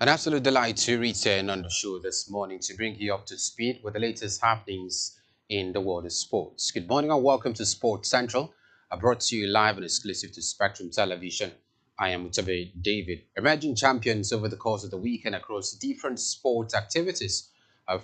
An absolute delight to return on the show this morning to bring you up to speed with the latest happenings in the world of sports. Good morning and welcome to Sports Central, brought to you live and exclusive to Spectrum Television. I am Mutabe David. Emerging champions over the course of the weekend across different sports activities,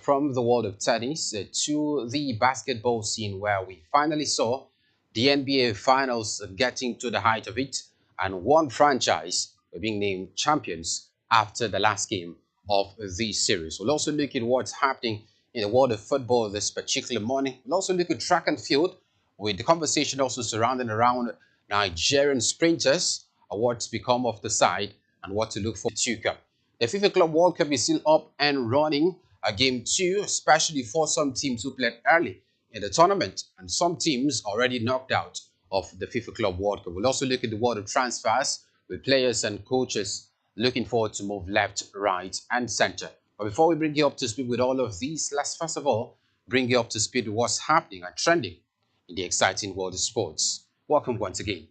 from the world of tennis to the basketball scene, where we finally saw the NBA Finals getting to the height of it, and one franchise being named champions after the last game of this series. We'll also look at what's happening in the world of football this particular morning. We'll also look at track and field, with the conversation also surrounding around Nigerian sprinters, what's become of the side, and what to look for in the Cup. The FIFA Club World Cup is still up and running. Game 2, especially for some teams who played early in the tournament, and some teams already knocked out of the FIFA Club World Cup. We'll also look at the world of transfers, with players and coaches looking forward to move left, right, and center. But before we bring you up to speed with all of these, let's first of all bring you up to speed with what's happening and trending in the exciting world of sports. Welcome once again.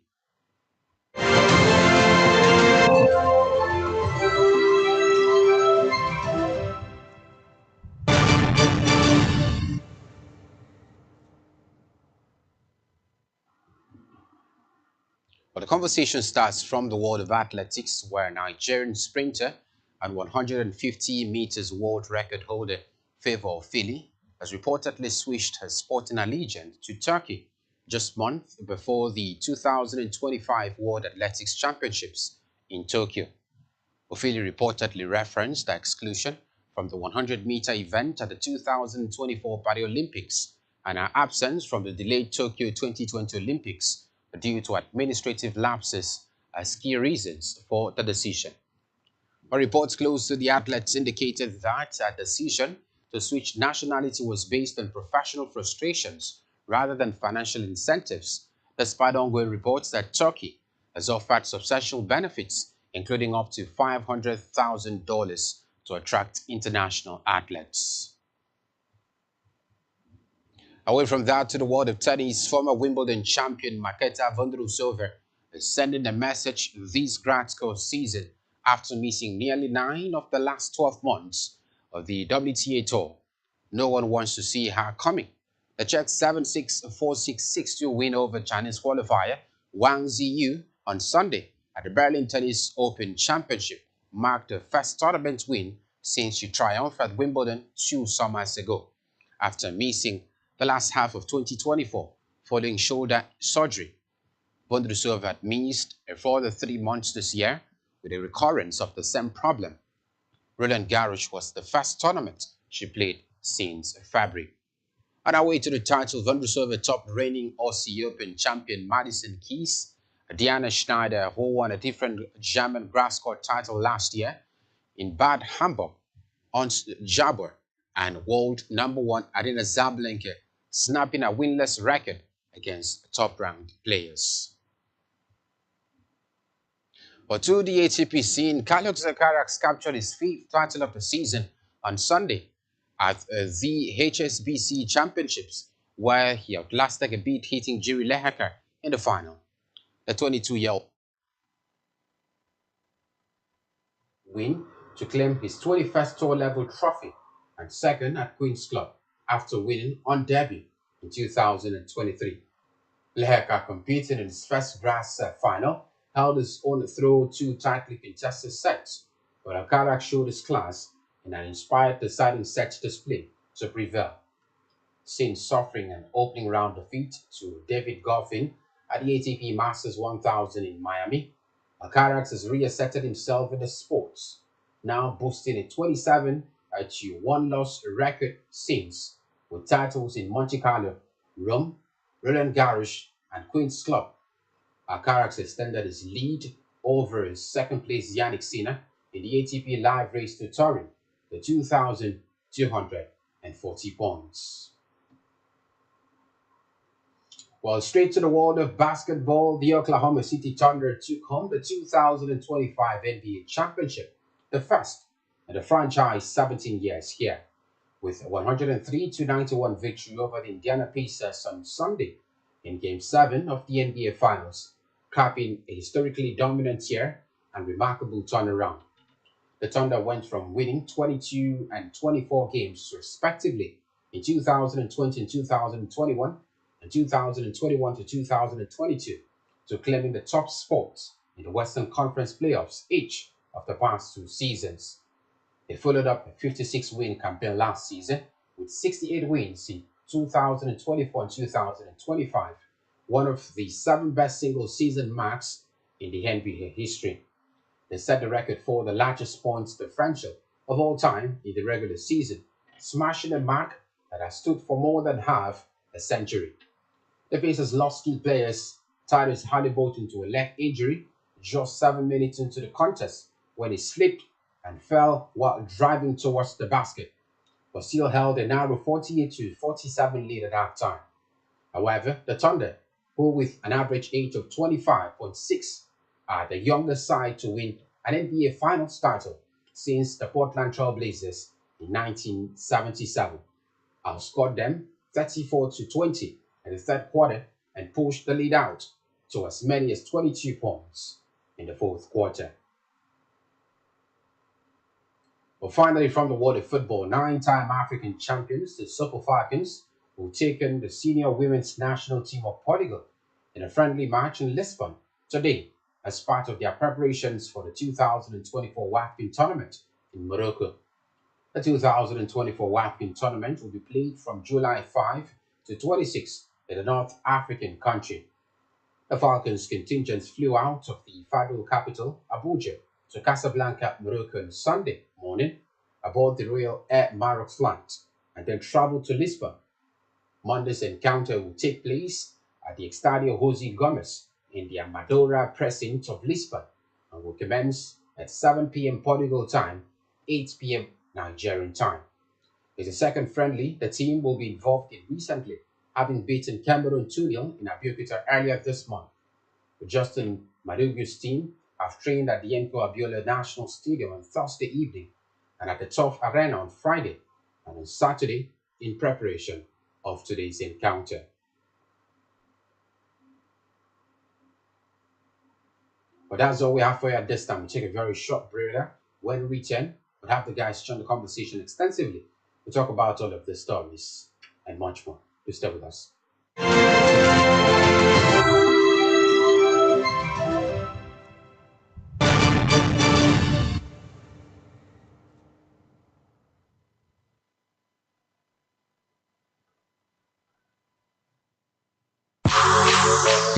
But the conversation starts from the world of athletics, where Nigerian sprinter and 150 meters world record holder Favour Ofili has reportedly switched her sporting allegiance to Turkey just months before the 2025 World Athletics Championships in Tokyo. Ofili reportedly referenced the exclusion from the 100-meter event at the 2024 Paralympics and her absence from the delayed Tokyo 2020 Olympics due to administrative lapses as key reasons for the decision. But reports close to the athletes indicated that a decision to switch nationality was based on professional frustrations rather than financial incentives, despite ongoing reports that Turkey has offered substantial benefits, including up to $500,000 to attract international athletes. Away from that to the world of tennis, former Wimbledon champion Marketa Vondrousova is sending a message this Grand Score season after missing nearly 9 of the last 12 months of the WTA Tour. No one wants to see her coming. The Czech 7-6, 4-6, 6-2 win over Chinese qualifier Wang Ziyu on Sunday at the Berlin Tennis Open Championship marked her first tournament win since she triumphed at Wimbledon 2 summers ago, after missing the last half of 2024 following shoulder surgery. Vondrousova had missed a further 3 months this year with a recurrence of the same problem. Roland Garros was the first tournament she played since February. On her way to the title, Vondrousova topped reigning Aussie Open champion Madison Keys, Diana Schneider, who won a different German grass court title last year, in Bad Hamburg, Ons Jabeur, and world number 1 Arina Zabalenka, snapping a winless record against top-ranked players. But to the ATP scene, Carlos Alcaraz captured his 5th title of the season on Sunday at the HSBC Championships, where he outlasted a beat hitting Jiri Lehekar in the final. The 22-year-old win to claim his 21st tour-level trophy and second at Queen's Club after winning on debut in 2023. Lehekar, competing in his first grass final, held his own through 2 tightly contested sets, but Alcaraz showed his class in an inspired deciding set display to prevail. Since suffering an opening round defeat to David Goffin at the ATP Masters 1000 in Miami, Alcaraz has reasserted himself in the sports, now boasting a 27-1 loss record since, with titles in Monte Carlo, Rome, Roland Garros, and Queen's Club. Alcaraz extended his lead over his second-place Yannick Sinner in the ATP Live Race to Turin to 2,240 points. Well, straight to the world of basketball, the Oklahoma City Thunder took home the 2025 NBA Championship, the first in the franchise's 17 years here, with a 103-91 victory over the Indiana Pacers on Sunday in Game 7 of the NBA Finals, capping a historically dominant year and remarkable turnaround. The Thunder went from winning 22 and 24 games respectively in 2020 and 2021 and 2021 to 2022 to claiming the top spot in the Western Conference playoffs each of the past two seasons. They followed up a 56-win campaign last season with 68 wins in 2024 and 2025, one of the 7 best single-season marks in the NBA history. They set the record for the largest points differential of all time in the regular season, smashing a mark that has stood for more than half a century. The Pacers lost key players Tyrese Haliburton to a leg injury just 7 minutes into the contest when he slipped and fell while driving towards the basket, but still held a narrow 48-47 lead at halftime. However, the Thunder, who with an average age of 25.6, are the youngest side to win an NBA Finals title since the Portland Trail Blazers in 1977, outscored them 34-20 in the third quarter and pushed the lead out to as many as 22 points in the fourth quarter. Well, finally, from the world of football, 9-time African champions, the Super Falcons, will take on the senior women's national team of Portugal in a friendly match in Lisbon today as part of their preparations for the 2024 WAFCON tournament in Morocco. The 2024 WAFCON tournament will be played from July 5 to 26 in the North African country. The Falcons contingent flew out of the federal capital, Abuja, to Casablanca, Morocco on Sunday morning aboard the Royal Air Maroc flight and then traveled to Lisbon. Monday's encounter will take place at the Estadio José Gomes in the Amadora precinct of Lisbon and will commence at 7 p.m. Portugal time, 8 p.m. Nigerian time. It's the second friendly the team will be involved in recently, having beaten Cameroon 2-0 in Abeokuta earlier this month. Justin Madugu's team have trained at the Nko Abiola National Stadium on Thursday evening and at the Turf Arena on Friday and on Saturday in preparation of today's encounter. But that's all we have for you at this time. We'll take a very short breather. When we return, we'll have the guys join the conversation extensively. We'll talk about all of the stories and much more. Please stay with us.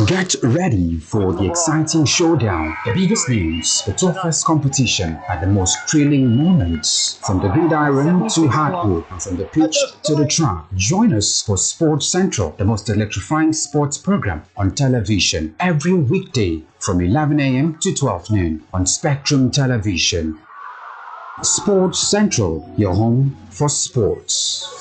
Get ready for the exciting showdown, the biggest news, the toughest competition, and the most thrilling moments. From the gridiron to hardwood, and from the pitch to the track. Join us for Sports Central, the most electrifying sports program on television, every weekday from 11 a.m. to 12 noon on Spectrum Television. Sports Central, your home for sports.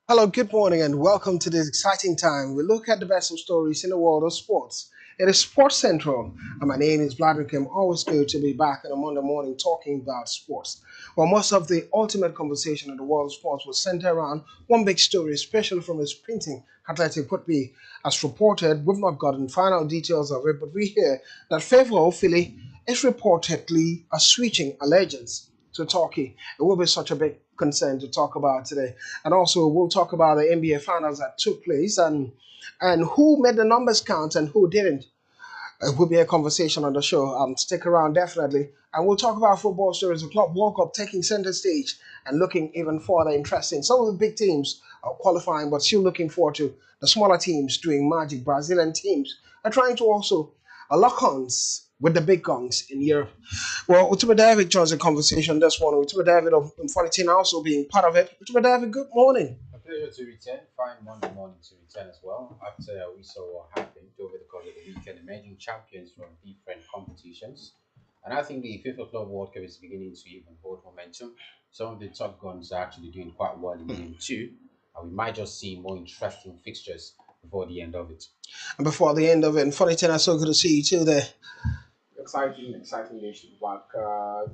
Hello, good morning, and welcome to this exciting time. We look at the best of stories in the world of sports. It is Sports Central, and my name is Vladimir Kim. Always good to be back on a Monday morning talking about sports. Well, most of the ultimate conversation in the world of sports was centered around one big story, especially from its printing athletic football. As reported, we've not gotten final details of it, but we hear that Favour Ofili is reportedly switching allegiance to Turkey. It will be such a big concern to talk about today. And also, we'll talk about the NBA finals that took place and who made the numbers count and who didn't. It will be a conversation on the show. Stick around definitely. And we'll talk about football stories. The Club World Cup taking center stage and looking even further interesting. Some of the big teams are qualifying, but still looking forward to the smaller teams doing magic. Brazilian teams are trying to also lock ons with the big guns in Europe. Well, Utuba David joins the conversation this morning. Utuba David of Infinitin also being part of it. Utuba David, good morning. A pleasure to return. Fine Monday morning to return as well. After we saw what happened over the course of the weekend, emerging champions from different competitions. And I think the FIFA Club World Cup is beginning to even hold momentum. Some of the top guns are actually doing quite well in game two. And we might just see more interesting fixtures before the end of it. And before the end of it, Infinitin, I'm so good to see you too there. Exciting nation work.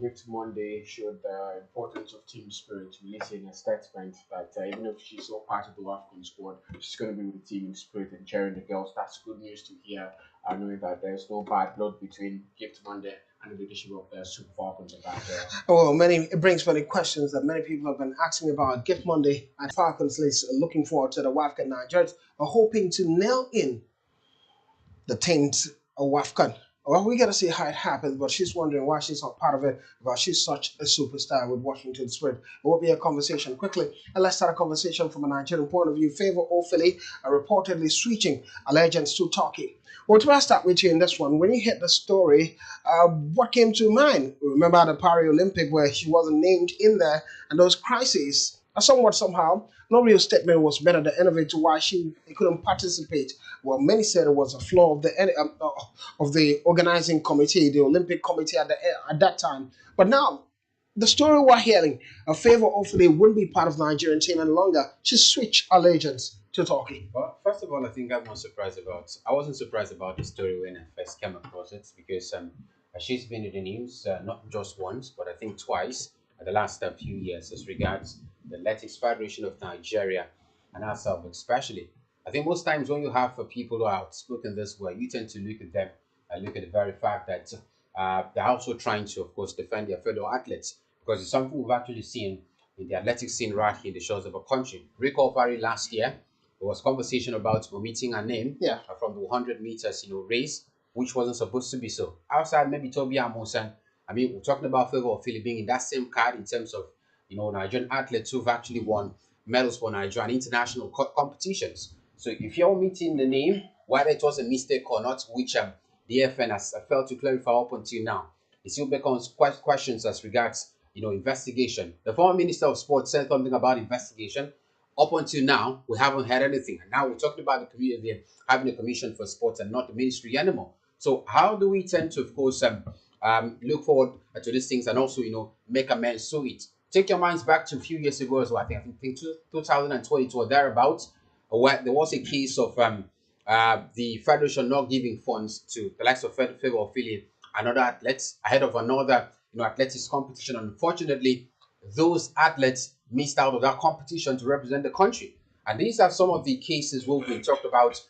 Gift Monday showed the importance of team spirit, releasing a statement that even if she's not part of the AFCON squad, she's going to be with the team in spirit and cheering the girls. That's good news to hear, knowing that there's no bad blood between Gift Monday and the leadership of the Super Falcons of that. Well, it brings many questions that many people have been asking about Gift Monday and Falcons list. Looking forward to the WAFCON Nigerians are hoping to nail in the 10th WAFCON. Well, we got to see how it happens, but she's wondering why she's not part of it because she's such a superstar with Washington Spirit. It will be a conversation quickly. And let's start a conversation from a Nigerian point of view. Favour Ofili are reportedly switching allegiance to Turkey. Well, to start with you in this one, when you hit the story, what came to mind? Remember the Paris Olympic where she wasn't named in there, and those crises somewhat somehow. No real statement was made at the end of it to why she couldn't participate. Well, many said it was a flaw of the organizing committee, the Olympic committee at that time. But now the story we're hearing, a Favour Ofili wouldn't be part of the Nigerian team any longer. She switched allegiance to Turkey. Well, first of all, I think I wasn't surprised about the story when I first came across it because she's been in the news not just once, but I think twice in the last few years as regards the Athletics Federation of Nigeria and herself especially. I think most times when you have people who are outspoken this way, you tend to look at them and look at the very fact that they're also trying to, of course, defend their fellow athletes because it's something we've actually seen in the athletic scene right here in the shores of a country. Recall very last year, there was conversation about omitting a name Yeah. from the 100 meters, race, which wasn't supposed to be so. Outside maybe Toby Amosan, I mean, we're talking about Favour Ofili being in that same card in terms of, Nigerian athletes who've actually won medals for Nigeria and international competitions. So if you're omitting the name, whether it was a mistake or not, which the FN has failed to clarify up until now, it still becomes questions as regards, investigation. The former Minister of Sports said something about investigation. Up until now, we haven't had anything. And now we're talking about the community having a commission for sports and not the ministry anymore. So how do we tend to, of course, look forward to these things and also, make amends to it? Take your minds back to a few years ago as well. I think 2022 or thereabouts, where there was a case of the federation not giving funds to the likes of Favour Ofili and other athletes ahead of another, athletics competition. Unfortunately, those athletes missed out of that competition to represent the country. And these are some of the cases where we talked about,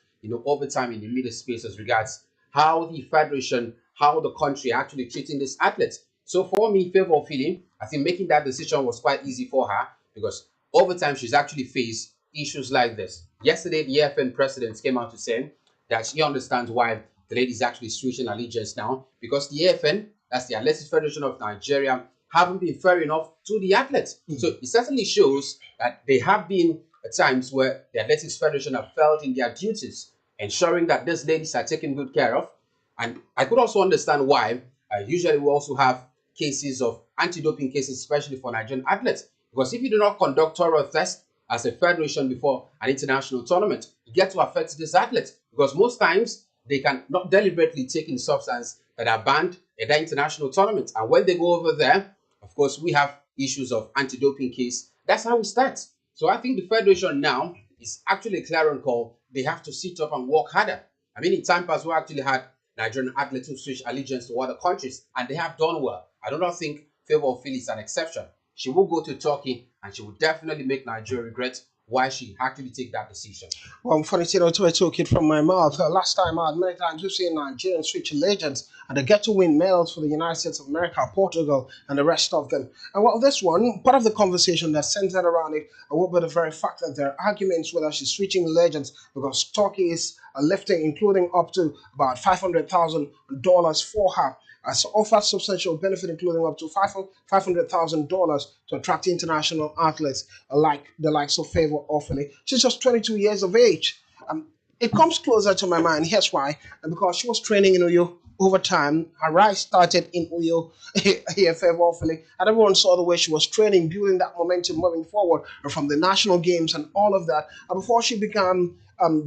over time in the media space as regards how the federation, how the country are actually treating these athletes. So for me, Favour Ofili, I think making that decision was quite easy for her because over time she's actually faced issues like this. Yesterday, the AFN president came out to say that she understands why the lady is actually switching allegiance now because the AFN, that's the Athletics Federation of Nigeria, haven't been fair enough to the athletes. So it certainly shows that there have been times where the Athletics Federation have failed in their duties, ensuring that these ladies are taken good care of. And I could also understand why usually we also have cases of anti-doping cases, especially for Nigerian athletes. Because if you do not conduct thorough tests as a federation before an international tournament, you get to affect these athletes. Because most times they can not deliberately take in substance that are banned at the international tournament. And when they go over there, of course, we have issues of anti-doping case. That's how it starts. So I think the federation now is actually a clarion call. They have to sit up and work harder. I mean, in time past, we actually had Nigerian athletes who switched allegiance to other countries, and they have done well. I do not think Favour Ofili is an exception. She will go to Turkey, and she will definitely make Nigeria regret why she actually take that decision. Well, funny thing, I took it from my mouth. Last time out, many times we've seen Nigerians switch legends and they get to win medals for the United States of America, Portugal, and the rest of them. And well, this one, part of the conversation that centered around it, what about the very fact that there are arguments whether she's switching legends because Turkey is lifting, including up to about $500,000 for her. Offers substantial benefit, including up to $500,000 to attract international athletes like the likes of Favour Ofili. She's just 22 years of age. It comes closer to my mind. Here's why. And because she was training in Uyo over time, her rise started in Uyo here, Favour Ofili, and everyone saw the way she was training, building that momentum moving forward from the national games and all of that. And before she became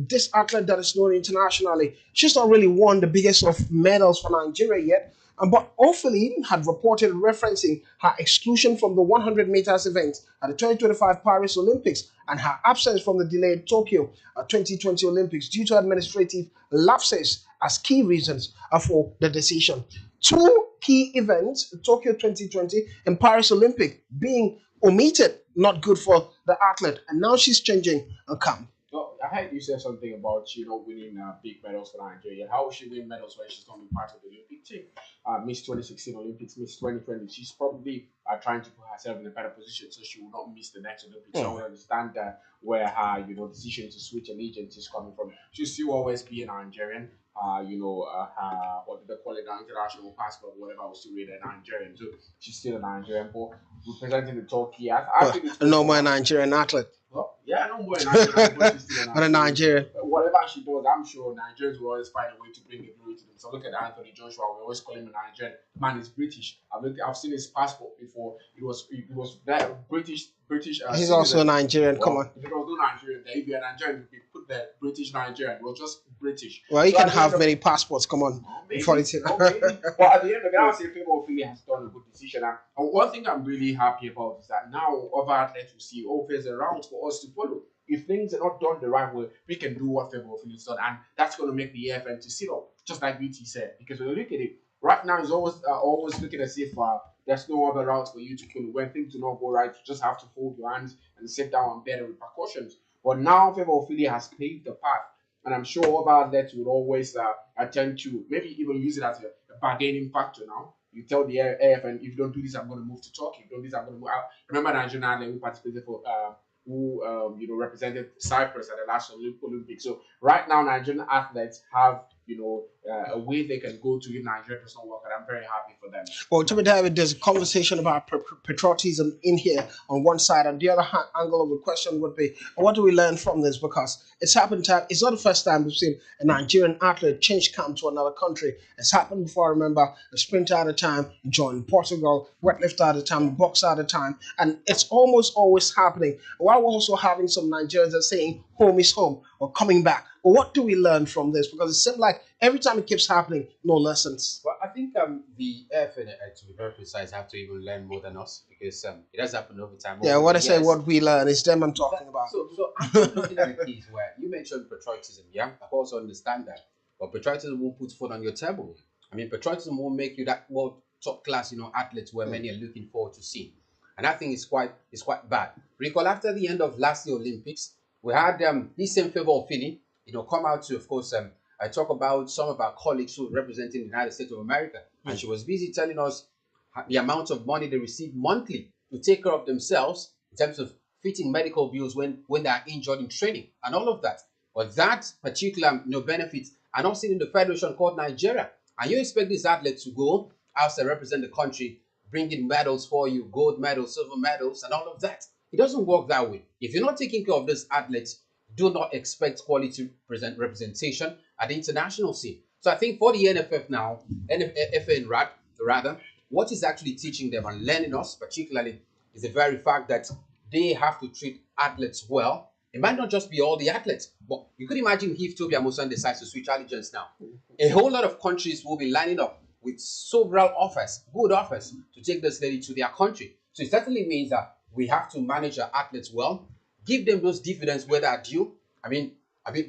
this athlete that is known internationally, she's not really won the biggest of medals for Nigeria yet. But Ofili had reported referencing her exclusion from the 100 meters event at the 2025 Paris Olympics and her absence from the delayed Tokyo 2020 Olympics due to administrative lapses as key reasons for the decision. Two key events, Tokyo 2020 and Paris Olympic, being omitted, not good for the athlete. And now she's changing a camp. No, I heard you say something about she not winning big medals for Nigeria. How will she win medals when she's not been part of the Olympic team? Miss 2016 Olympics, Miss 2020. She's probably trying to put herself in a better position so she will not miss the next Olympics. So I understand where her decision to switch allegiance is coming from. She'll still always be a Nigerian. Her what do they call it, international passport, whatever, will still be a Nigerian. So she's still a Nigerian, but representing the Turkey. I think it's no more Nigerian athlete. Well, yeah, I know more Nigerian, but she's still a But a Nigerian. Whatever she does, I'm sure Nigerians will always find a way to bring the glory to them. So look at Anthony Joshua. We always call him a Nigerian. Man is British. I've seen his passport before. It was that British. He's also a Nigerian. Come on. If it was no Nigerian, then if you're a Nigerian, you put put the British Nigerian. It was just British. Well, you So can at the end have of many passports. Come on, maybe, before it's maybe. But at the end of it, I would say Favour Ofili has done a good decision. And one thing I'm really happy about is that now other athletes will see, oh, there's a route for us to follow. If things are not done the right way, we can do what Favour Ofili has done, and that's going to make the AFN to sit up, just like BT said. Because when you look at it, right now it's always looking as if there's no other route for you to follow. When things do not go right, you just have to fold your hands and sit down and bear the repercussions. But now Favour Ofili has paved the path, and I'm sure other athletes would always attempt to maybe even use it as a bargaining factor now. You tell the AFN, if you don't do this, I'm going to move to Turkey. If you don't do this, I'm going to move out. Remember Nigerian athlete who participated for who represented Cyprus at the last Olympics. So right now, Nigerian athletes have a way they can go to if Nigeria does not work, and I'm very happy for them. Well, to be David, there's a conversation about patriotism in here on one side, and the other angle of the question would be, what do we learn from this? Because it's happened time. It's not the first time we've seen a Nigerian athlete change camp to another country. It's happened before. I remember a sprinter at a time joined Portugal, weightlifter at a time, boxer at a time, and it's almost always happening. While we're also having some Nigerians that are saying home is home or coming back. But what do we learn from this? Because it seems like every time it keeps happening, no lessons. Well, I think the AFN, to be very precise, have to even learn more than us because it has happened over time. Yeah, Over when I the say years. what we learn, it's them I'm talking about. So I'm just looking at the case where you mentioned patriotism. Yeah, I also understand that, but patriotism won't put food on your table. I mean, patriotism won't make you that more top class, athletes where many are looking forward to seeing, and I think it's quite bad. Recall after the end of last year Olympics, we had this same Favour Ofili, come out to, of course, I talk about some of our colleagues who representing the United States of America, and she was busy telling us the amount of money they receive monthly to take care of themselves in terms of fitting medical bills when they are injured in training and all of that. But that particular benefits are not seen in the federation called Nigeria. And you expect these athletes to go outside represent the country, bringing medals for you, gold medals, silver medals, and all of that. It doesn't work that way. If you're not taking care of these athletes, do not expect quality representation at the international scene. So I think for the NFF now, NFN rather, what is actually teaching them and learning us particularly is the very fact that they have to treat athletes well. It might not just be all the athletes, but you could imagine if Toby Amusan decides to switch allegiance now. A whole lot of countries will be lining up with several offers, good offers, to take this lady to their country. So it certainly means that we have to manage our athletes well, give them those dividends where they are due. I mean,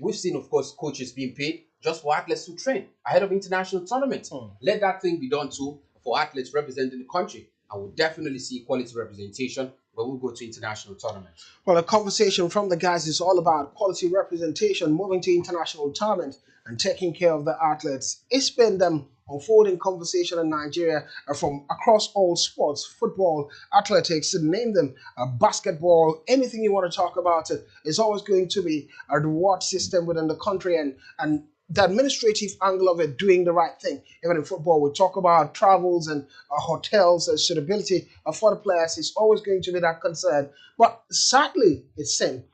we've seen, of course, coaches being paid just for athletes to train ahead of international tournaments. Let that thing be done too for athletes representing the country, and we'll definitely see quality representation when we go to international tournaments. Well, the conversation from the guys is all about quality representation, moving to international tournament, and taking care of the athletes. It's been them unfolding conversation in Nigeria from across all sports, football, athletics, name them, basketball, anything you want to talk about it. It's always going to be a reward system within the country and the administrative angle of it, doing the right thing. Even in football, we talk about travels and hotels and suitability for the players. It's always going to be that concern. But sadly, it's sin.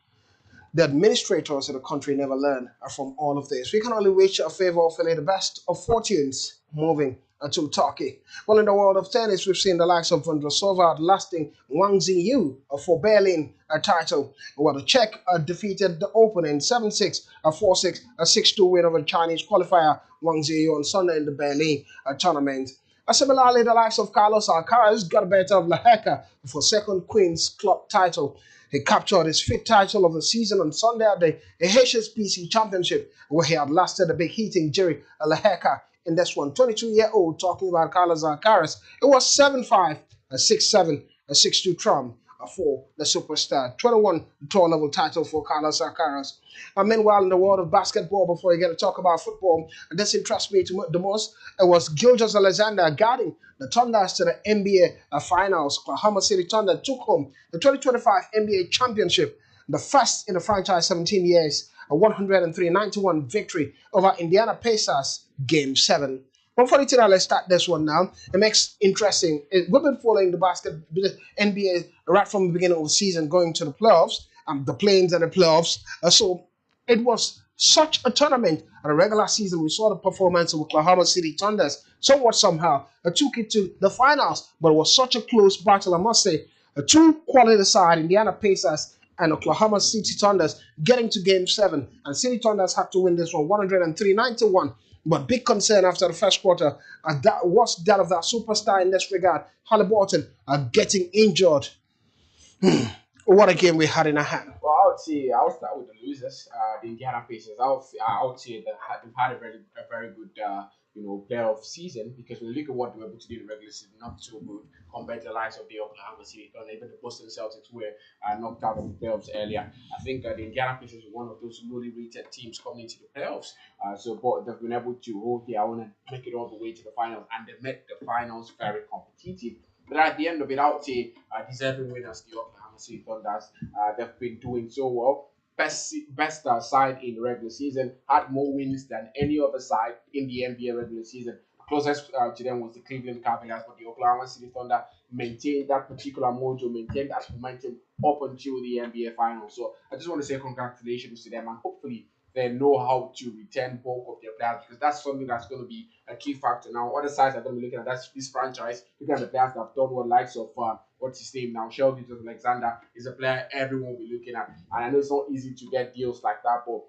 The administrators of the country never learn from all of this. We can only wish a Favour Ofili the best of fortunes moving to Turkey. Well, in the world of tennis, we've seen the likes of Vondrousova lasting Wang Ziyu for Berlin title. Well, the Czech defeated the opponent 7-6, 4-6, 6-2 win over the Chinese qualifier Wang Ziyu on Sunday in the Berlin tournament. Similarly, the likes of Carlos Alcaraz got a better of Laheka for second Queen's Club title. He captured his fifth title of the season on Sunday at the HSBC Championship, where he had lasted a big hitting Jerry Laheka in this one. 22-year-old talking about Carlos Alcaraz. It was 7-5, 6-7, 6-2 trump for the superstar. 21 tour level title for Carlos Alcaraz. Meanwhile, in the world of basketball, before we get to talk about football, this interests me the most. It was Gilgeous Alexander guiding the Thunders to the NBA Finals. Oklahoma City Thunder took home the 2025 NBA Championship, the first in the franchise 17 years, a 103-91 victory over Indiana Pacers, Game 7. Unfortunately, let's start this one now. It makes interesting. We've been following the NBA right from the beginning of the season, going to the playoffs, the play-ins and the playoffs. So it was such a tournament. In the regular season, we saw the performance of Oklahoma City Thunders somewhat somehow took it to the finals, but it was such a close battle, I must say. Two quality side, Indiana Pacers and Oklahoma City Thunders getting to Game 7. And City Thunders had to win this one 103-91. But big concern after the first quarter that was that of that superstar in this regard, Halliburton, getting injured. What a game we had in our hand. Well, I would say I'll start with the losers, the Indiana Pacers. I would say that they've had a very good playoff season, because when you look at what they were able to do in the regular season, not so good compared to the likes of the Oklahoma City Thunder. Even the Boston Celtics were knocked out of the playoffs earlier. I think the Indiana Pacers were one of those lowly rated teams coming into the playoffs. But they've been able to hold their own and make it all the way to the finals, and they made the finals very competitive. But at the end of it, I would say deserving winners, the Oklahoma City Thunders. They've been doing so well. Best side in the regular season, had more wins than any other side in the NBA regular season. Closest to them was the Cleveland Cavaliers, but the Oklahoma City Thunder maintained that particular mojo, maintained that momentum up until the NBA Finals. So I just want to say congratulations to them, and hopefully they know how to retain bulk of their players, because that's something that's going to be a key factor. Now, other sides are going to be looking at this franchise, looking at the players that have done what likes of what's his name now, Shelby Alexander is a player everyone will be looking at, and I know it's not easy to get deals like that, but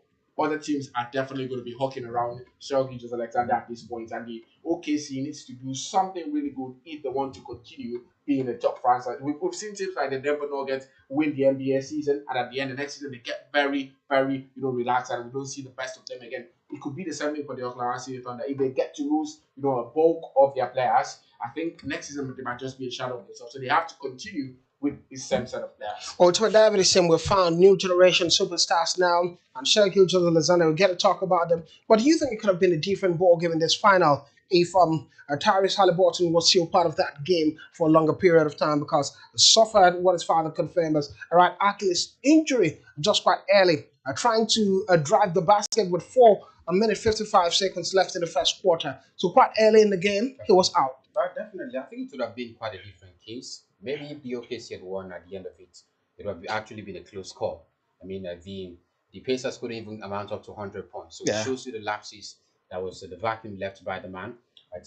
other teams are definitely going to be hawking around Shelby Alexander at this point, and the OKC needs to do something really good if they want to continue being a top franchise. We've seen teams like the Denver Nuggets win the NBA season, and at the end of next season they get very, very relaxed, and we don't see the best of them again. It could be the same thing for the Oklahoma City Thunder. If they get to lose, a bulk of their players, I think next season they might just be a shadow of themselves. So they have to continue with the same set of players. Well, to David is saying we found new generation superstars now, and Shelby Alexander, we get to talk about them. But do you think it could have been a different ball game in this final if Tyrese Halliburton was still part of that game for a longer period of time, because he suffered what his father confirmed as a right Achilles injury just quite early, trying to drive the basket with 4 minute 55 seconds left in the first quarter. So quite early in the game, he was out. But definitely, I think it would have been quite a different case. Maybe if the OKC had won at the end of it, it would have actually been a close call. I mean, the Pacers couldn't even amount up to 100 points. So it Yeah. shows you the lapses that was the vacuum left by the man,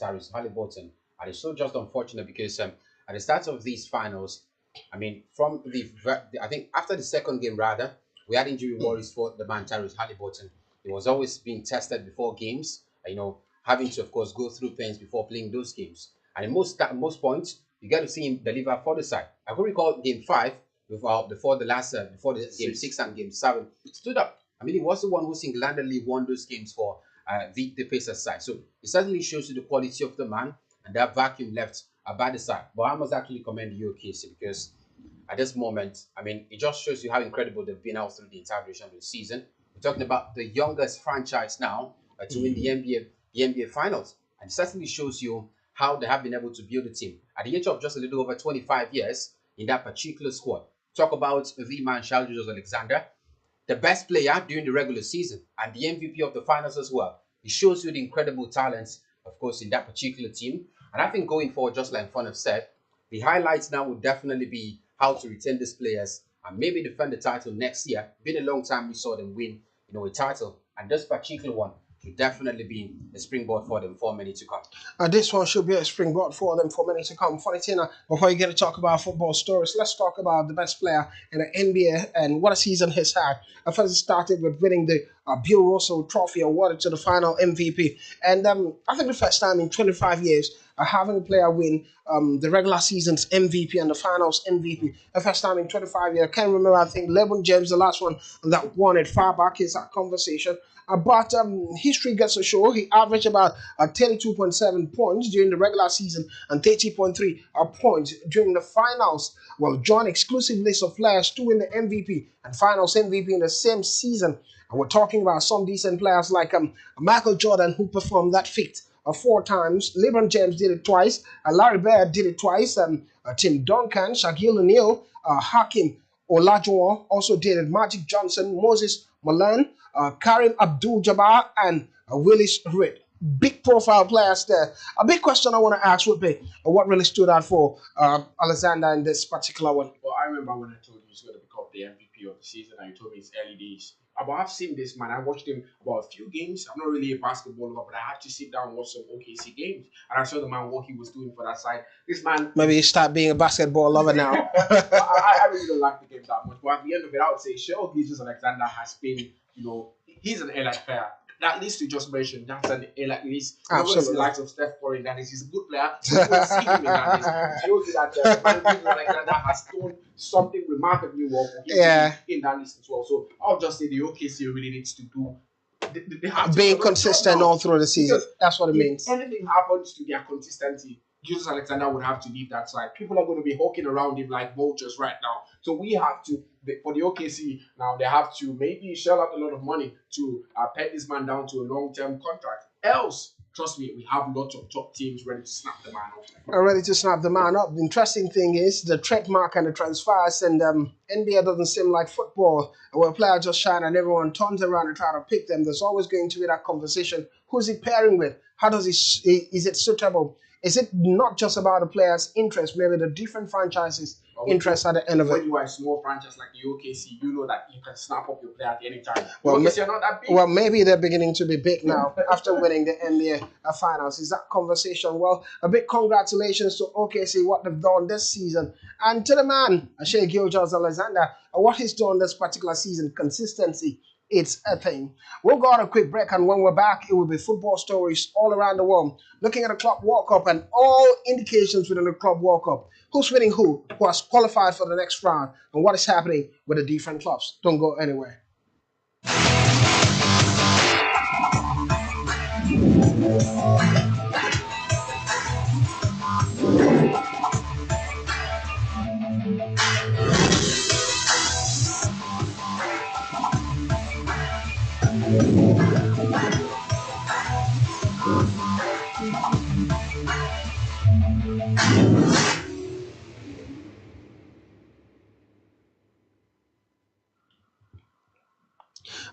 Tyrese Halliburton. And it's so just unfortunate because at the start of these finals, I mean, I think after the second game, rather, we had injury worries for the man, Tyrese Halliburton. He was always being tested before games, having to, of course, go through pains before playing those games. And in most points, you get to see him deliver for the side. I could recall game 5 before the game 6 and game 7. It stood up. I mean, he was the one who single-handedly won those games for the Pacers side. So it certainly shows you the quality of the man and that vacuum left by the side. But I must actually commend the OKC, because at this moment, I mean, it just shows you how incredible they've been out through the entire duration of the season. We're talking about the youngest franchise now to win the NBA Finals, and it certainly shows you how they have been able to build a team at the age of just a little over 25 years in that particular squad. Talk about the man, Shelby Alexander, the best player during the regular season and the MVP of the finals as well. It shows you the incredible talents, of course, in that particular team. And I think going forward, just like Fun have said, the highlights now will definitely be how to retain these players and maybe defend the title next year. Been a long time we saw them win, a title, and this particular one should definitely be a springboard for them for many to come. This one should be a springboard for them for many to come. Funny thing, before you get to talk about football stories, let's talk about the best player in the NBA and what a season he's had. First, it started with winning the Bill Russell Trophy, awarded to the final MVP. And I think the first time in 25 years, having a player win the regular season's MVP and the finals MVP. The first time in 25 years. I can't remember, I think LeBron James, the last one that won it far back, is that conversation. But history gets to show he averaged about 32.7 points during the regular season and 30.3 points during the finals. Well, join exclusive list of players to win the MVP and finals MVP in the same season. And we're talking about some decent players like Michael Jordan, who performed that feat 4 times. LeBron James did it twice. Larry Bird did it twice. Tim Duncan, Shaquille O'Neal, Hakim Olajuwon also did it. Magic Johnson, Moses Malone, Karim Abdul-Jabbar, and Willis Reed big profile players there. A big question I want to ask would be what really stood out for Alexander in this particular one? Well, I remember when I told you he's going to become the MVP of the season, and you told me it's early days. But I've seen this man. I watched him about a few games. I'm not really a basketball lover, but I had to sit down and watch some OKC games, and I saw the man what he was doing for that side. This man, Maybe you start being a basketball lover now. I really don't like the game that much. But at the end of it, I would say Shea Alexander has been, he's an elite player. That list you just mentioned, that's an elite list. Absolutely. The likes of Steph Curry in that list. He's a good player. You don't see him in that list. It shows you that Alexander has done something remarkably well for him to be in that list as well. So I'll just say the OKC really needs to do. They have to being consistent all through the season. That's what it means. If anything happens to their consistency, Jesus Alexander would have to leave that side. People are going to be hawking around him like vultures right now. So we have to, for the OKC, now they have to maybe shell out a lot of money to peg this man down to a long-term contract. Else, trust me, we have lots of top teams ready to snap the man up. Ready to snap the man up. The interesting thing is the trademark and the transfers, and NBA doesn't seem like football where a player just shine and everyone turns around and try to pick them. There's always going to be that conversation. Who's he pairing with? How does is it suitable? Is it not just about the player's interest, maybe the different franchises' interest at the end of it? When you are a small franchise like the OKC, you know that you can snap up your player at any time. Well, OKC are not that big. Well, maybe they're beginning to be big now after winning the NBA finals. Is that conversation? Well, a big congratulations to OKC, what they've done this season. And to the man, Shea Alexander, what he's done this particular season, consistency. It's a thing. We'll go on a quick break, and when we're back, it will be football stories all around the world. Looking at the Club World Cup and all indications within the Club World Cup. Who's winning who has qualified for the next round, and what is happening with the different clubs. Don't go anywhere.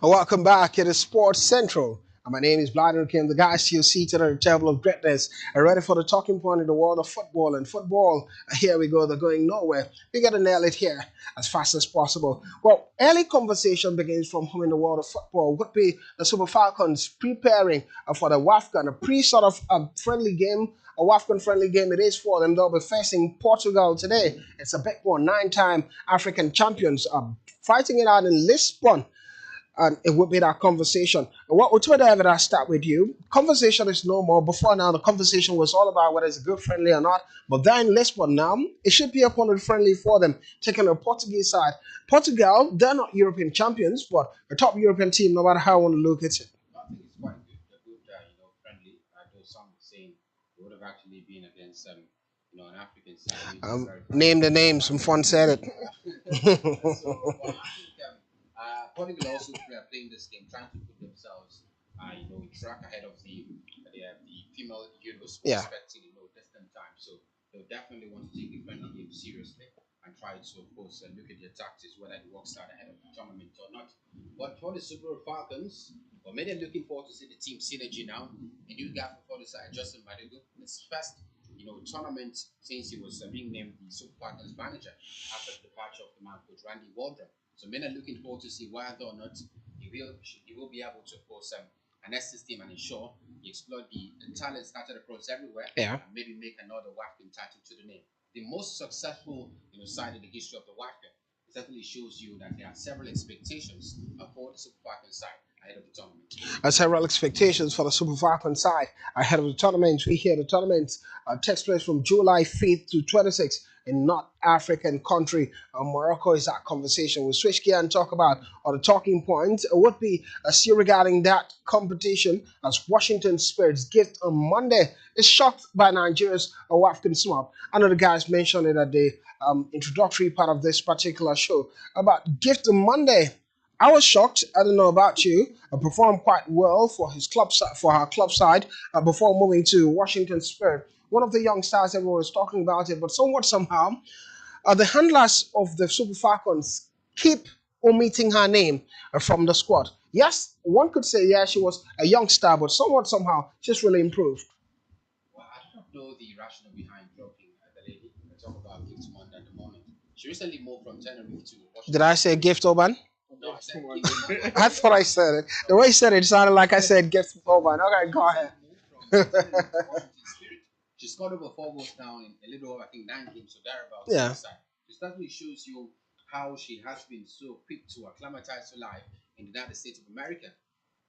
Welcome back. It is Sports Central. And my name is Vladimir Kim, the guys you see seated at the table of greatness are ready for the talking point in the world of football. And football, here we go, they're going nowhere. We got to nail it here as fast as possible. Well, early conversation begins from home in the world of football. Would be the Super Falcons preparing for the WAFCON, a pre-sort of friendly game, a WAFCON friendly game it is for them. They'll be facing Portugal today. It's a big one. 9-time African champions fighting it out in Lisbon. And it would be that conversation. What would David, I start with you? Conversation is no more. Before now, the conversation was all about whether it's good friendly or not. But then in Lisbon now, it should be a opponent friendly for them, taking the Portuguese side. Portugal, they're not European champions, but a top European team, no matter how you want to look at it. I think it's quite good. A good, friendly. Though some saying it would have actually been against, an African side. Name the name. Some fun said it. So, I think Portugal also playing this game, trying to put themselves, track ahead of the female Euros expecting distant time. So they'll definitely want to take the friendly game seriously and try to, of course, look at their tactics, whether it works out ahead of the tournament or not. But for the Super Falcons, well, maybe they're looking forward to see the team synergy now. A new guy for the side, Justin Madugu, his first tournament since he was being named the Super Falcons manager after the departure of the man coach Randy Waldron. So men are looking forward to see whether or not he will be able to, of course, finesse this team and ensure he explore the talent scattered across everywhere and maybe make another WAFCON title to the name. The most successful side in the history of the WAFCON certainly shows you that there are several expectations for the Super Falcons side ahead of the tournament. Several expectations for the Super Falcons side ahead of the tournament. We hear the tournament takes place from July 5th to 26th in North African country. Morocco is that conversation. We'll switch gear and talk about the talking points. It would be still regarding that competition as Washington Spirits gift on Monday is shocked by Nigeria's WAFCON swap. I know the guys mentioned it at the introductory part of this particular show about gift on Monday. I was shocked. I don't know about you. I performed quite well for his club for our club side before moving to Washington Spirit. One of the young stars, everyone was talking about it, but somehow, the handlers of the Super Falcons keep omitting her name from the squad. Yes, one could say, yeah, she was a young star, but somewhat somehow she's really improved. Well, I don't know the rationale behind dropping the lady. We talk about Gift Monday at the moment. She recently moved from Tenerife to Did Washington I say Spirit. gift Oban? No, I said Come on. Gift Monday. I thought I said it. The way you said it sounded like I said gift Oban. Okay, She go ahead. recently moved from Tenerife to Washington Spirit. She scored over 4 goals now in a little over, I think, 9 games or thereabouts for Yeah. the side. So that really shows you how she has been so quick to acclimatize to life in the United States of America.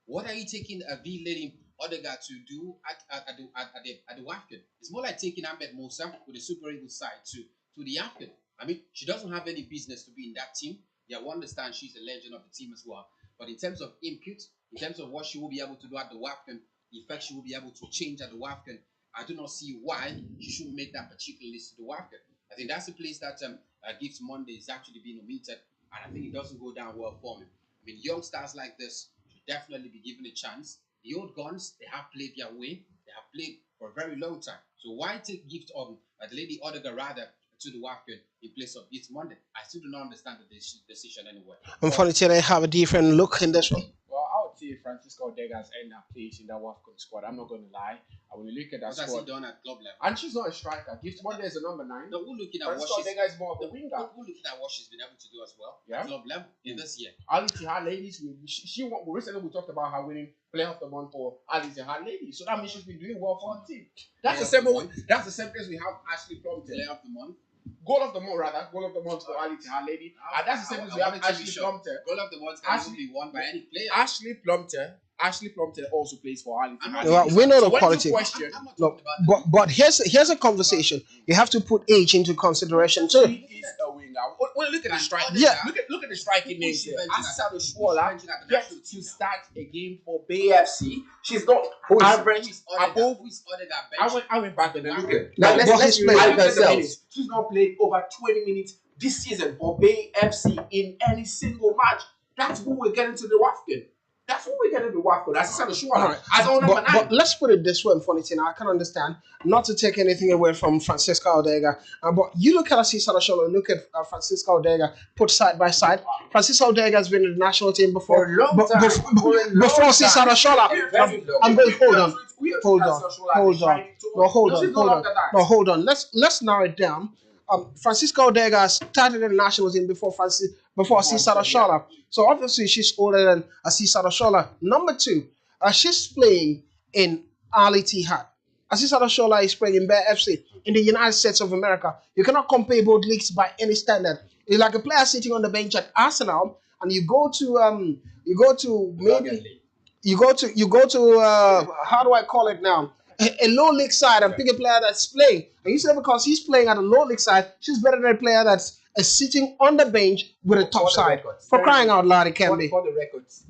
What are you taking a V letting Odegaard to do at the WAFCON? It's more like taking Ahmed Musa with the Super Eagles side to the AFCON. I mean, she doesn't have any business to be in that team. Yeah, we understand she's a legend of the team as well. But in terms of input, in terms of what she will be able to do at the WAFCON, the effect she will be able to change at the WAFCON, I do not see why she should make that particular list to the WAFCON. I think that's the place that Gift Monday is actually being omitted, and I think it doesn't go down well for me. I mean, young stars like this should definitely be given a chance. The old guns, they have played their way. They have played for a very long time. So why take gift of the lady Odegaard rather to the WAFCON in place of Gift Monday? I still do not understand the decision anyway. Unfortunately, I have a different look in this one. Well, I would say Francisco Ortega's earned her place in that WAFCON squad. I'm not going to lie. And when you look at that What has he squad, done at club level? and she's not a striker. Gift Monday is a number 9. No, we're looking at what Francisco she's Ortega is more of a winger. we're looking at what she's been able to do as well Yeah. at club level in this year. Ali Tihar ladies, recently we talked about her winning Player of the Month for Ali Tihar ladies. So that means she's been doing well for her team. That's the same way. That's the same place we have Ashley Plumpton. Player of the month. Goal of the month, rather. Goal of the month for Ali Tihar lady. And that's the same place we have Ashley Plumpton. Goal of the month can even be won by any player. Ashley Plumpton also plays for Ali Tihar. Well, we know the when quality. you question, I'm not Look, talking about but here's a conversation. You have to put age into consideration she too. is a winger. When look at the striking. Yeah. Look at the striking People names she there. mentioned Asisa at- Shwola people she mentioned at the gets national to team now. start a game for Bay FC. She's not average above. Who is Odegaard I bench? went back and then look at. Now, let's but let's he's look played at the herself. minutes. She's not played over 20 minutes this season for Bay FC in any single match. That's who we're getting to the WAFCON. That's who we're getting to the WAFCON. That's Asisa Shwola. Alright. As our number 9. But let's put it this way, Fonitina. I can understand. Not to take anything away from Francisca Odega, but you look at Asisa Rashola, look at Francisca Odega, put side by side. Francisca Odega has been in the national team before. For a long time. Before Asisa Rashola. I'm going. Hold on. No, hold on. Let's narrow it down. Francisca Odega started in the national team before Asisa Rashola. So obviously she's older than Asisa Rashola. Number 2, she's playing in Ali Tihad. Asisa Rashola is playing in Bear FC in the United States of America. You cannot compare both leagues by any standard. It's like a player sitting on the bench at Arsenal, and you go to how do I call it now? A low league side and pick a player that's playing. And you say because he's playing at a low league side, she's better than a player that's sitting on the bench with a top side. For crying out loud, it can be. For the records,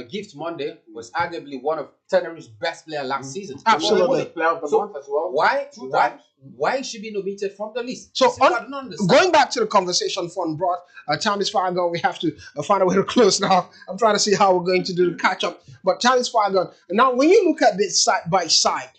Gift Monday was arguably one of Tenerife's best players last season. Absolutely. Player of the So month as well. why is she being omitted from the list? So I don't understand. going back to the conversation Fon brought, time is far gone. We have to find a way to close now. I'm trying to see how we're going to do the catch up, but time is far gone. Now, when you look at this side by side,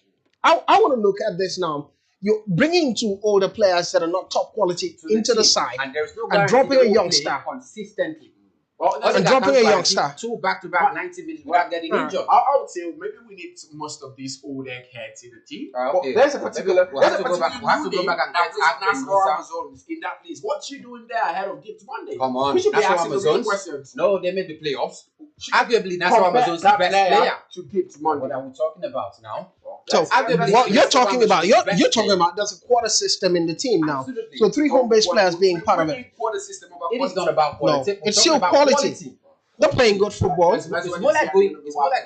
I want to look at this now. You're bringing 2 older players that are not top quality into the team. side And there's no and guarantee dropping they a will youngster. play consistently. And dropping a youngster. 2 back-to-back 90 minutes without getting injured. I would say maybe we need most of these old eggheads in the team. Okay. But there's a particular We'll have to go back and that get Agnes Nasser Musa. Amazons in that place. What's she doing there ahead of Gift Monday? Come on, We should be Nassau asking the real Amazons. questions. No, they made the playoffs. Arguably, Nassau Compare Amazons' that best player. to Gift Monday. What are we talking about now? So Arguably, what you're Nassau talking about, Amazons' you're best talking player. about there's a quarter system in the team now. Absolutely. So 3 home-based players being part of it. It is not about quality. No, We're it's talking still about quality. They're playing good football. It's more like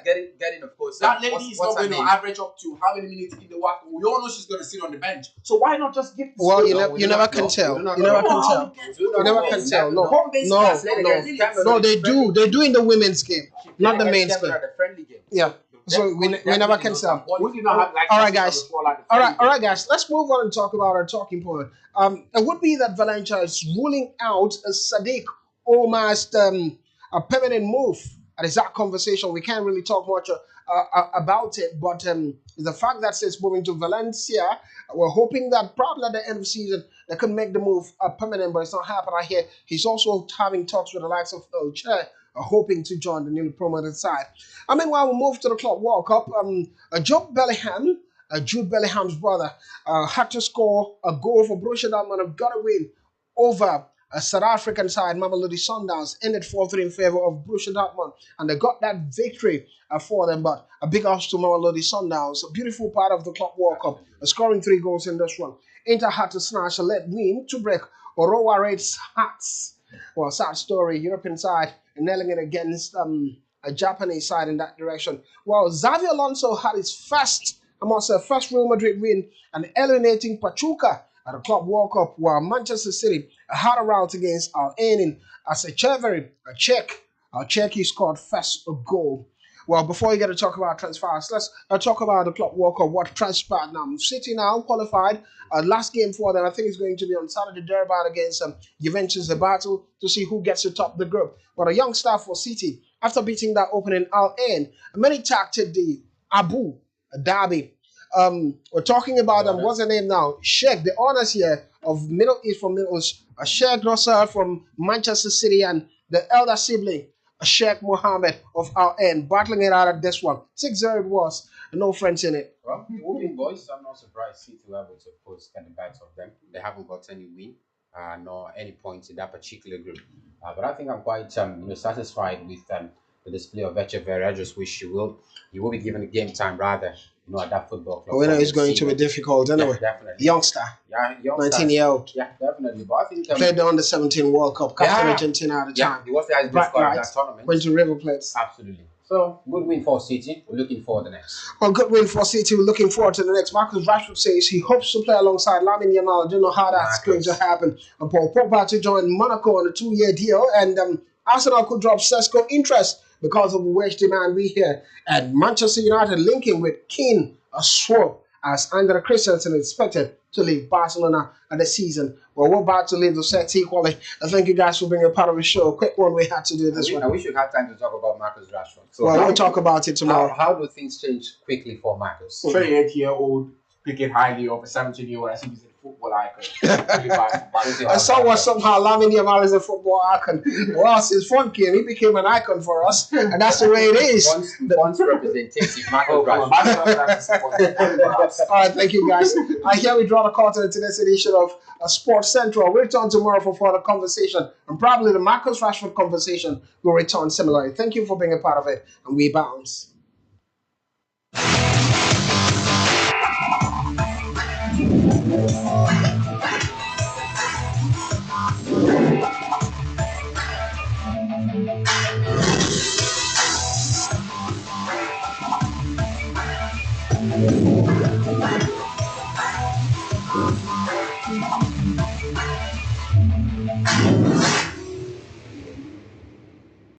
getting of course. That lady is not what's her going to name? average up to how many minutes in the work. We all know she's going to sit on the bench. So why not just give? Well, you No, we never do can not tell. know. You never can No, tell. You never can tell. No, Home-based no, players, let it get minutes. no. They do. They do in the women's game, not the men's game. The friendly game. Yeah. So we never can tell. We do not have like. All right, guys. All right, guys. Let's move on and talk about our talking point. It would be that Valencia is ruling out a Sadiq almost a permanent move. And it's that conversation. We can't really talk much about it, but the fact that it's moving to Valencia, we're hoping that probably at the end of the season they could make the move permanent, but it's not happening. I hear he's also having talks with the likes of Che, hoping to join the newly promoted side. I mean, while we move to the Club World Cup, Jude Bellingham's brother, had to score a goal for Borussia Dortmund and got a win over a South African side, Mamelodi Sundowns, ended 4-3 in favor of Borussia Dortmund, and they got that victory for them. But a big house to Mamelodi Sundowns, a beautiful part of the Club World Cup, scoring 3 goals in this one. Inter had to snatch a late win to break Orowa Red's hearts. Well, sad story, European side, nailing it against a Japanese side in that direction. Well, Xavi Alonso had his first Real Madrid win and eliminating Pachuca at the Club World Cup, while Manchester City had a rout against Al Ain as a Czech, he scored first a goal. Well, before we get to talk about transfers, let's talk about the Club World Cup, what transpired now. City now qualified. Last game for them, I think, is going to be on Saturday, Durban against Juventus, the battle to see who gets to top the group. But a young star for City, after beating that opening Al Ain, many tacted the Abu Dhabi. We're talking about what's the name now? Sheikh, the honors here of Middle East from Middle East, Sheikh Nasser from Manchester City, and the elder sibling, Sheikh Mohammed of Al Ain, battling it out at this one. 6-0 it was, no friends in it. Well, moving boys, I'm not surprised City were able to post at the backs of them. They haven't got any win, nor any points in that particular group. But I think I'm quite satisfied with the display of Echeverri. I just wish you will be given a game time rather, at that football club. We know it's going to be difficult anyway. Yeah, definitely. Youngster. Yeah, youngster. 19-year-old. Yeah, definitely. But I think played the under 17 World Cup, captain Argentina at the time. Yeah, he was the highest scorer in that tournament. Went to River Plates. Absolutely. So, good win for City. We're looking forward to the next. Well, good win for City. We're looking forward to the next. Marcus Rashford says he hopes to play alongside Lamine Yamal. I don't know how that's going to happen. And Paul Pogba to join Monaco on a 2-year deal. And Arsenal could drop Sesko interest because of the wage demand we hear. And Manchester United linking with Keane, a swap, as Andre Christensen is expected to leave Barcelona at the season. Well, we're about to leave the set equally. I thank you guys for being a part of the show. A quick one we had to do this one. I wish we had time to talk about Marcus Rashford. So well, we'll talk about it tomorrow. How do things change quickly for Marcus? 28-year-old, speaking highly of a 17-year-old. I think he's a football icon. I saw what somehow Lamine Yamal is a football icon. Well, since Fun came, he became an icon for us, and that's the way it is. Once representative, Marcus Rashford. All right, thank you guys. Here we draw the curtain to today's edition of Sports Central. We'll return tomorrow for further conversation, and probably the Marcus Rashford conversation will return similarly. Thank you for being a part of it, and we bounce.